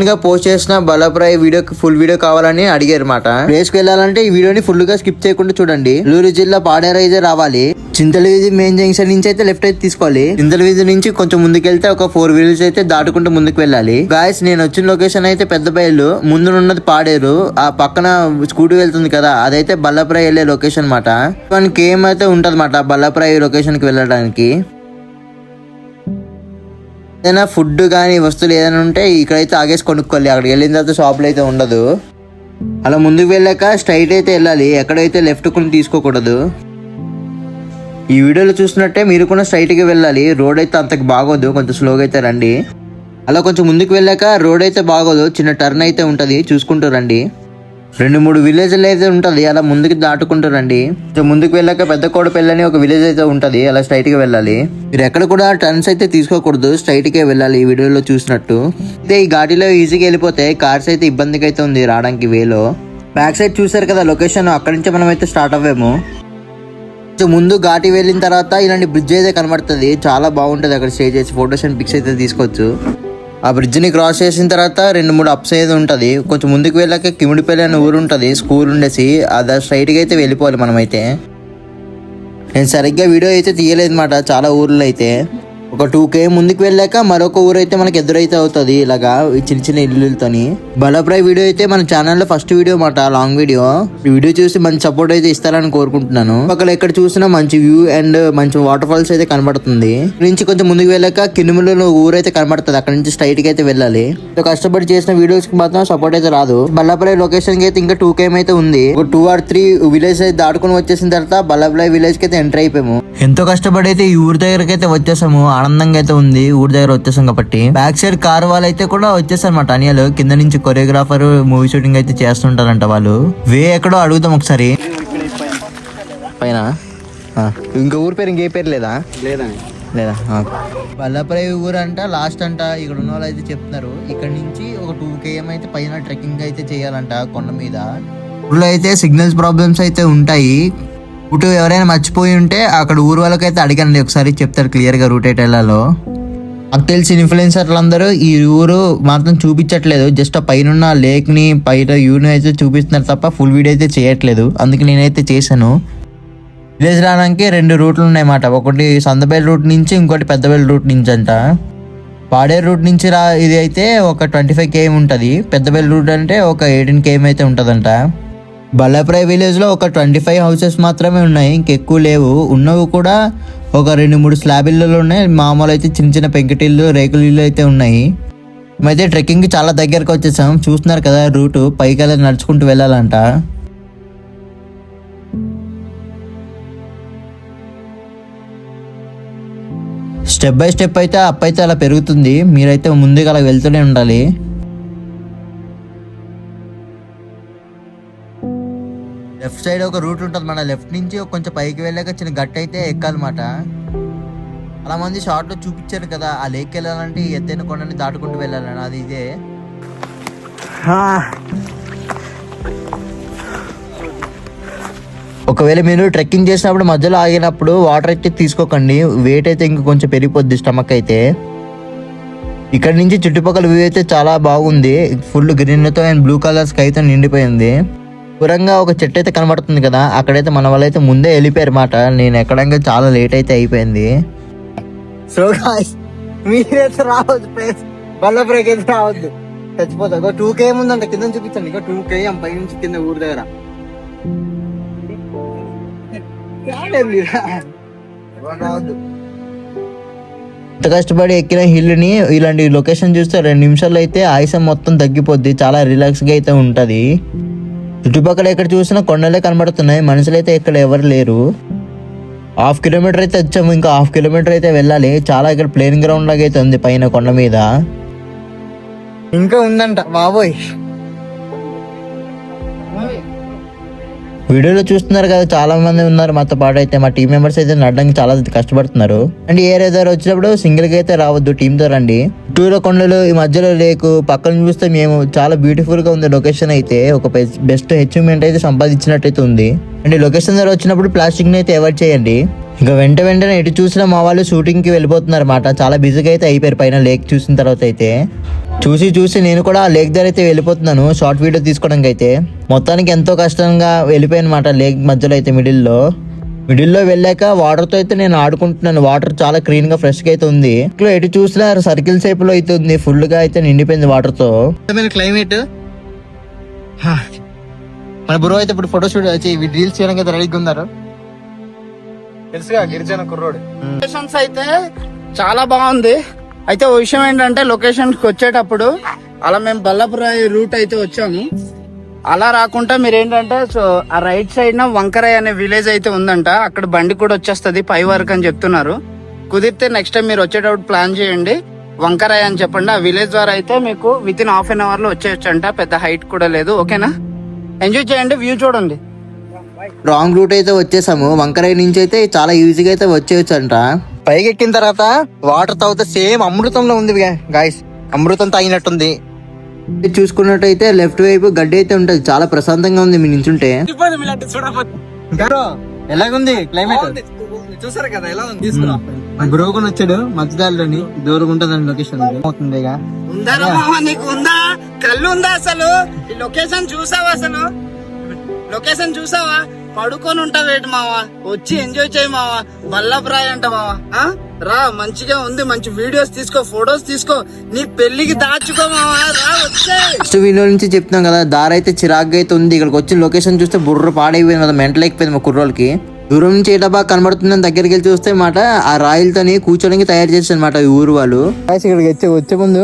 గా పోస్ట్ చేసిన బలప్రాయ్ వీడియోకి ఫుల్ వీడియో కావాలని అడిగారు మాట. ప్లేస్ కి వెళ్ళాలంటే ఈ వీడియోని ఫుల్ గా స్కిప్ చేయకుండా చూడండి. నెల్లూరు జిల్లా పాడేరు అయితే రావాలి. చింతలవీధి మెయిన్ జంక్షన్ నుంచి అయితే లెఫ్ట్ అయితే తీసుకోవాలి. చింతలవీధి నుంచి కొంచెం ముందుకెళ్తే ఒక 4 విలేజ్ అయితే దాటుకుంటూ ముందుకు వెళ్ళాలి. గాయస్ నేను వచ్చిన లొకేషన్ అయితే పెద్ద బయలు, ముందు ఉన్నది పాడేరు, ఆ పక్కన స్కూటీ వెళ్తుంది కదా అదైతే బల్లప్రాయ్ వెళ్ళే లొకేషన్ మాట. 1 km అయితే ఉంటది మాట బల్లప్రాయ్ లొకేషన్ కి వెళ్ళడానికి. ఏదైనా ఫుడ్ కానీ వస్తువులు ఏదైనా ఉంటే ఇక్కడైతే ఆగేసి కొనుక్కోవాలి. అక్కడికి వెళ్ళిన తర్వాత షాపులు అయితే ఉండదు. అలా ముందుకు వెళ్ళాక స్ట్రైట్ అయితే వెళ్ళాలి, ఎక్కడైతే లెఫ్ట్ కొని తీసుకోకూడదు. ఈ వీడియోలో చూసినట్టే మీరు కూడా స్ట్రైట్గా వెళ్ళాలి. రోడ్ అయితే అంతకు బాగోదు, కొంచెం స్లోగా అయితే రండి. అలా కొంచెం ముందుకు వెళ్ళాక రోడ్ అయితే బాగోదు, చిన్న టర్న్ అయితే ఉంటుంది, చూసుకుంటూ రండి. 2-3 విలేజ్లు అయితే ఉంటుంది, అలా ముందుకు దాటుకుంటూ రండి. ముందుకు వెళ్ళాక పెద్ద కోడపల్లి అని ఒక విలేజ్ అయితే ఉంటుంది, అలా స్ట్రైట్ గా వెళ్ళాలి. మీరు ఎక్కడ కూడా టర్న్స్ అయితే తీసుకోకూడదు, స్ట్రైట్ గా వెళ్ళాలి. ఈ వీడియోలో చూసినట్టు అయితే ఈ ఘాటీలో ఈజీగా వెళ్ళిపోతే కార్స్ అయితే ఇబ్బందిగా అయితే ఉంది రావడానికి వేలో. బ్యాక్ సైడ్ చూసారు కదా లొకేషన్, అక్కడి నుంచి మనం అయితే స్టార్ట్ అవ్వాము. ముందు ఘాటి వెళ్ళిన తర్వాత ఇలాంటి బ్రిడ్జ్ అయితే కనబడుతుంది, చాలా బాగుంటుంది. అక్కడ స్టే చేసి ఫోటోస్ అండ్ పిక్స్ అయితే తీసుకోవచ్చు. ఆ బ్రిడ్జ్ని క్రాస్ చేసిన తర్వాత 2-3 అప్స్ అయితే ఉంటుంది. కొంచెం ముందుకు వెళ్ళాక కిమిడిపల్లి అనే ఊరు ఉంటుంది, స్కూల్ ఉండేసి అది స్ట్రైట్గా అయితే వెళ్ళిపోవాలి మనమైతే. నేను సరిగ్గా వీడియో అయితే తీయలేదు అనమాట చాలా ఊర్లో అయితే. ఒక 2 km ముందుకు వెళ్ళాక మరొక ఊరు అయితే మనకి ఎదురైతే అవుతుంది, ఇలాగా చిన్న చిన్న ఇల్లులతోని. బలప్రాయ్ వీడియో అయితే మన ఛానల్లో ఫస్ట్ వీడియో మాట, లాంగ్ వీడియో. ఈ వీడియో చూసి మంచి సపోర్ట్ అయితే ఇస్తారని కోరుకుంటున్నాను. అక్కడ ఎక్కడ చూసినా మంచి వ్యూ అండ్ మంచి వాటర్ ఫాల్స్ అయితే కనబడుతుంది. నుంచి కొంచెం ముందుకు వెళ్ళాక కినుములలో ఊరు అయితే కనబడుతుంది, అక్కడ నుంచి స్ట్రైట్ గా అయితే వెళ్ళాలి. కష్టపడి చేసిన వీడియోస్ కి మాత్రం సపోర్ట్ అయితే రాదు. బల్లప్రాయ్ లొకేషన్ కి అయితే ఇంకా 2 km అయితే ఉంది. ఒక 2 or 3 విలేజ్ అయితే దాటుకుని వచ్చేసిన తర్వాత బల్లప్రాయ్ విలేజ్ కి అయితే ఎంటర్ అయిపోయాము. ఎంతో కష్టపడి అయితే ఈ ఊరి దగ్గరకి అయితే వచ్చేసాము. ఆనందంగా అయితే ఉంది, ఊరి దగ్గర వచ్చేసాం కాబట్టి. బ్యాక్ సైడ్ కార్ వాళ్ళు అయితే కూడా వచ్చేసారన్నమాట. అనియాలు కింద నుంచి కొరియోగ్రాఫర్ మూవీ షూటింగ్ అయితే చేస్తుంటారంట వాళ్ళు. వే ఎక్కడో అడుగుతాం ఒకసారి పైన. ఇంకా ఊరి పేరు ఇంకే పేరు లేదా? లేదా బల్లప్రాయ్ ఊరు అంట లాస్ట్ అంట, ఇక్కడ ఉన్న వాళ్ళు అయితే చెప్తున్నారు. ఇక్కడ నుంచి ఒక 2 km అయితే పైన ట్రెక్కింగ్ అయితే చేయాలంట కొండ మీద. ఊర్లో అయితే సిగ్నల్స్ ప్రాబ్లమ్స్ అయితే ఉంటాయి. రూట్ ఎవరైనా మర్చిపోయి ఉంటే అక్కడ ఊరు వాళ్ళకైతే అడిగండి, ఒకసారి చెప్తారు క్లియర్ గా రూట్ ఎట్ వెళ్ళాలో. నాకు తెలిసిన ఇన్ఫ్లుయెన్సర్లు అందరూ ఈ ఊరు మాత్రం చూపించట్లేదు, జస్ట్ ఆ పైన లేక్ ని పైన యూని అయితే చూపిస్తున్నారు తప్ప ఫుల్ వీడియో అయితే చేయట్లేదు. అందుకే నేనైతే చేశాను. విలేజ్ రావడానికి 2 రూట్లు ఉన్నాయన్నమాట. ఒకటి సందబేల్ రూట్ నుంచి, ఇంకోటి పెద్దబేల్ రూట్ నుంచి అంట. పాడేరు రూట్ నుంచి ఇది అయితే ఒక 25 km ఉంటుంది. పెద్దబేల్ రూట్ అంటే ఒక 18 km అయితే ఉంటుందంట. బల్లప్రాయ్ విలేజ్ లో ఒక 25 హౌసెస్ మాత్రమే ఉన్నాయి, ఇంకెక్కువ లేవు. ఉన్నవి కూడా ఒక 2-3 స్లాబ్ ఇల్లులు ఉన్నాయి. మామూలు అయితే చిన్న చిన్న పెంకుటిల్లు, రేకుల ఇల్లు అయితే ఉన్నాయి. మేమైతే ట్రెక్కింగ్ కి చాలా దగ్గరకు వచ్చేసాం. చూస్తున్నారు కదా రూట్, పైకి వెళ్ళి నడుచుకుంటూ వెళ్ళాలంట. స్టెప్ బై స్టెప్ అయితే అప్ అయితే అలా పెరుగుతుంది, మీరైతే ముందుగా అలా వెళ్తూనే ఉండాలి. లెఫ్ట్ సైడ్ ఒక రూట్ ఉంటుంది మన, లెఫ్ట్ నుంచి కొంచెం పైకి వెళ్ళాక చిన్న గట్టు అయితే ఎక్కాలన్నమాట. చాలా మంది షార్ట్ లో చూపించారు కదా, ఆ లేక్ వెళ్ళాలంటే ఎత్తైన కొండని దాటుకుంటూ వెళ్ళాలని, అది ఇదే. ఒకవేళ మీరు ట్రెక్కింగ్ చేసినప్పుడు మధ్యలో ఆగినప్పుడు వాటర్ అయితే తీసుకోకండి, వెయిట్ అయితే ఇంక కొంచెం పెరిగిపోద్ది స్టమక్ అయితే. ఇక్కడ నుంచి చుట్టుపక్కల వ్యూ అయితే చాలా బాగుంది, ఫుల్ గ్రీన్ తో అండ్ బ్లూ కలర్ స్కై తో నిండిపోయింది. దూరంగా ఒక చెట్టు అయితే కనబడుతుంది కదా, అక్కడైతే మన వాళ్ళు అయితే ముందే వెళ్ళిపోయారు మాట. నేను ఎక్కడానికి చాలా లేట్ అయితే అయిపోయింది. సో గాయ్స్ మీరైతే రావద్దు, ప్లేస్ బల్లప్రాయ్కి అయితే రావద్దు, చచ్చిపోతుంది. ఒక 2 km ఉందంట, కింద చూపించండి. ఇక 2 km పై నుంచి కింద ఊరి దగ్గర. రావద్దు. ఎంత కష్టపడి ఎక్కిన హిల్ ని ఇలాంటి లొకేషన్ చూస్తే 2 నిమిషాల్లో అయితే ఆయుసం మొత్తం తగ్గిపోద్ది, చాలా రిలాక్స్ గా అయితే ఉంటది. చుట్టుపక్కల ఎక్కడ చూసినా కొండలే కనబడుతున్నాయి, మనుషులు అయితే ఇక్కడ ఎవరు లేరు. 1/2 km అయితే వచ్చాము, ఇంకా 1/2 km అయితే వెళ్ళాలి. చాలా ఇక్కడ ప్లేన్ గ్రౌండ్ లాగా అయితే ఉంది పైన కొండ మీద. ఇంకా ఉందంట బాబోయ్. వీడియోలో చూస్తున్నారు కదా చాలా మంది ఉన్నారు మాతో పాటు. అయితే మా టీం మెంబర్స్ అయితే నడడానికి చాలా కష్టపడుతున్నారు. అండ్ ఏరియా దగ్గర వచ్చినప్పుడు సింగిల్ గా అయితే రావద్దు, టీమ్ తో రండి. చుట్టూరు కొండలు, ఈ మధ్యలో లేకు, పక్కన చూస్తే మేము చాలా బ్యూటిఫుల్ గా ఉంది లొకేషన్ అయితే. ఒక బెస్ట్ అచీవ్మెంట్ అయితే సంపాదించినట్టయితే ఉంది. అండ్ ఈ లొకేషన్ దగ్గర వచ్చినప్పుడు ప్లాస్టిక్ ని అయితే అవాయిడ్ చేయండి. ఇంకా వెంటనే ఎటు చూసినా మా వాళ్ళు షూటింగ్ కి వెళ్ళిపోతున్నారు అన్నమాట. చాలా బిజీగా అయితే అయిపోయారు పైన లేక్ చూసిన తర్వాత అయితే. చూసి చూసి నేను కూడా ఆ లేక్ దగ్గర అయితే వెళ్ళిపోతున్నాను షార్ట్ వీడియో తీసుకోవడానికి అయితే. మొత్తానికి ఎంతో కష్టంగా వెళ్ళిపోయానమాట లేక్ మధ్యలో అయితే మిడిల్లో వెళ్ళాక వాటర్తో అయితే నేను ఆడుకుంటున్నాను. వాటర్ చాలా క్లీన్ గా ఫ్రెష్ గా అయితే ఉంది. ఇక్కడ ఎటు చూసినా సర్కిల్ షేప్ లో అయితే ఉంది, ఫుల్ గా అయితే నిండిపోయింది వాటర్ తో. క్లైమేట్ మన బ్రో అయితే ఇప్పుడు ఫోటో షూట్ వచ్చి రీల్స్ చేయడానికి అయితే రెడీగా ఉన్నారు. తెలుసుగా గిరిజన కుర్రోడు. లొకేషన్స్ అయితే చాలా బాగుంది. అయితే ఓ విషయం ఏంటంటే లొకేషన్ కి వచ్చేటప్పుడు అలా మేము బల్లపురాయి రూట్ అయితే వచ్చాము. అలా రాకుండా మీరు ఏంటంటే సో ఆ రైట్ సైడ్ న వంకరాయ్ అనే విలేజ్ అయితే ఉందంట. అక్కడ బండి కూడా వచ్చేస్తుంది పై వరకు అని చెప్తున్నారు. కుదిరితే నెక్స్ట్ టైం మీరు వచ్చేటప్పుడు ప్లాన్ చేయండి, వంకరాయ్ అని చెప్పండి. ఆ విలేజ్ ద్వారా అయితే మీకు within half an hour లో వచ్చేయచ్చంట. పెద్ద హైట్ కూడా లేదు. ఓకేనా, ఎంజాయ్ చేయండి, వ్యూ చూడండి. రాంగ్ రూట్ అయితే వచ్చేసాము. వంకరాయ్ నుంచి అయితే చాలా ఈజీగా అయితే వచ్చేయచ్చు అంట. పైకి ఎక్కిన తర్వాత వాటర్ తాగితే సేమ్ అమృతంలో ఉంది గాయస్, అమృతం తాగినట్టుంది. చూసుకున్నట్టయితే లెఫ్ట్ వైపు గడ్డి అయితే ఉంటది, చాలా ప్రశాంతంగా ఉంది మీ నించుంటే. ఎలాగుంది క్లైమేట్ చూసారు కదా ఎలా ఉంది. తీసుకురా బ్రోకన్ వచ్చాడు మధ్యదారిలోని, దూరం ఉంటదండి లొకేషన్. అవుతుంది ఉందా నీకు, ఉందా కళ్ళు ఉందా అసలు? ఈ లొకేషన్ చూసావా అసలు? లొకేషన్ చూసావా? పడుకొని ఉంటావేటి మావా, వచ్చి ఎంజాయ్ చేయి మావా. బల్లపురాయ్ అంట మావా. రా, మంచిగా ఉంది, మంచి వీడియోస్ తీసుకో, ఫొటోస్ తీసుకో, నీ పెళ్లికి దాచుకో మావా. రా వచ్చే ఫస్ట్ వీడియో నుంచి చెప్తున్నాం కదా, దారి అయితే చిరాగ్గా అయితే ఉంది. ఇక్కడికి వచ్చిన లొకేషన్ చూస్తే బుర్ర పాడైపోయింది కదా, మెంటల్ అయిపోయింది మా కుర్రోళ్ళకి. దూరం నుంచి ఏటా బాగా కనబడుతుందని దగ్గరికి వెళ్ళి చూస్తే మాట ఆ రాయిలతోని కూర్చోడానికి తయారు చేస్తారు అనమాట ఈ ఊరు వాళ్ళు. ఇక్కడికి వచ్చే ముందు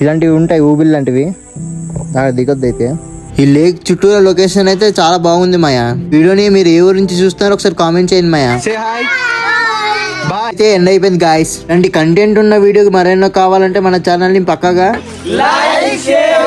ఇలాంటివి ఉంటాయి, ఊబిల్ లాంటివి. దిగొద్దు అయితే. ఈ లేక్ చుట్టూరా లొకేషన్ అయితే చాలా బాగుంది మాయా. వీడియోని మీరు ఏ ఊరు నుంచి చూస్తున్నారో ఒకసారి కామెంట్ చేయండి మాయా. అయితే ఎండ్ అయిపోయింది గాయస్. ఇలాంటి కంటెంట్ ఉన్న వీడియోకి మరెన్నో కావాలంటే మన ఛానల్ ని పక్కగా లైక్, షేర్,